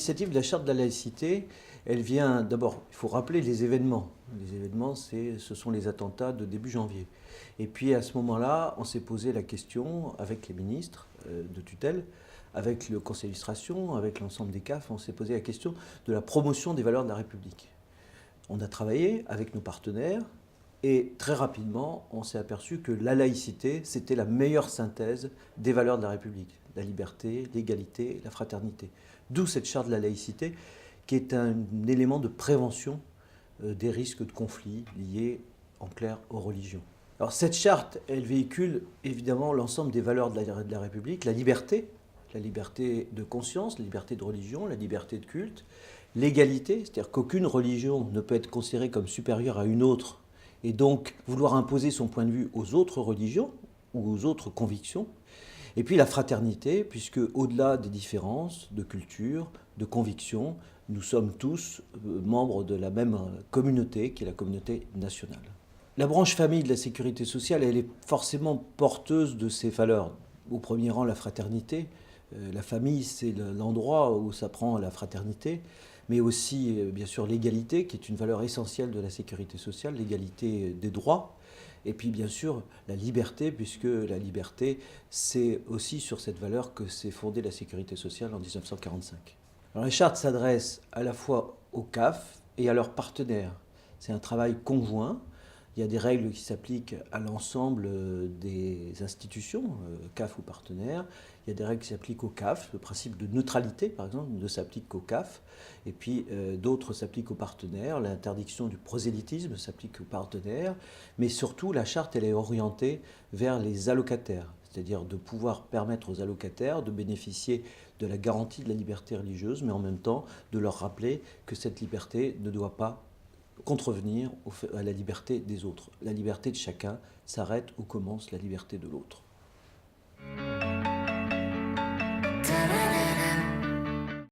l'initiative de la charte de la laïcité, elle vient d'abord, il faut rappeler les événements. Les événements, ce sont les attentats de début janvier. Et puis à ce moment-là, on s'est posé la question avec les ministres de tutelle, avec le conseil d'administration, avec l'ensemble des CAF, on s'est posé la question de la promotion des valeurs de la République. On a travaillé avec nos partenaires et très rapidement, on s'est aperçu que la laïcité, c'était la meilleure synthèse des valeurs de la République. La liberté, l'égalité, la fraternité. D'où cette charte de la laïcité qui est un élément de prévention des risques de conflits liés en clair aux religions. Alors cette charte, elle véhicule évidemment l'ensemble des valeurs de la République, la liberté de conscience, la liberté de religion, la liberté de culte, l'égalité, c'est-à-dire qu'aucune religion ne peut être considérée comme supérieure à une autre, et donc vouloir imposer son point de vue aux autres religions ou aux autres convictions. Et puis la fraternité, puisque au-delà des différences de culture, de convictions, nous sommes tous membres de la même communauté, qui est la communauté nationale. La branche famille de la sécurité sociale, elle est forcément porteuse de ces valeurs. Au premier rang, la fraternité. La famille, c'est l'endroit où s'apprend la fraternité, mais aussi, bien sûr, l'égalité, qui est une valeur essentielle de la sécurité sociale, l'égalité des droits. Et puis, bien sûr, la liberté, puisque la liberté, c'est aussi sur cette valeur que s'est fondée la sécurité sociale en 1945. Alors, la charte s'adresse à la fois aux CAF et à leurs partenaires. C'est un travail conjoint. Il y a des règles qui s'appliquent à l'ensemble des institutions, CAF ou partenaires. Il y a des règles qui s'appliquent aux CAF. Le principe de neutralité, par exemple, ne s'applique qu'aux CAF. Et puis d'autres s'appliquent aux partenaires. L'interdiction du prosélytisme s'applique aux partenaires. Mais surtout, la charte, elle est orientée vers les allocataires. C'est-à-dire de pouvoir permettre aux allocataires de bénéficier de la garantie de la liberté religieuse, mais en même temps de leur rappeler que cette liberté ne doit pas contrevenir à la liberté des autres. La liberté de chacun s'arrête où commence la liberté de l'autre.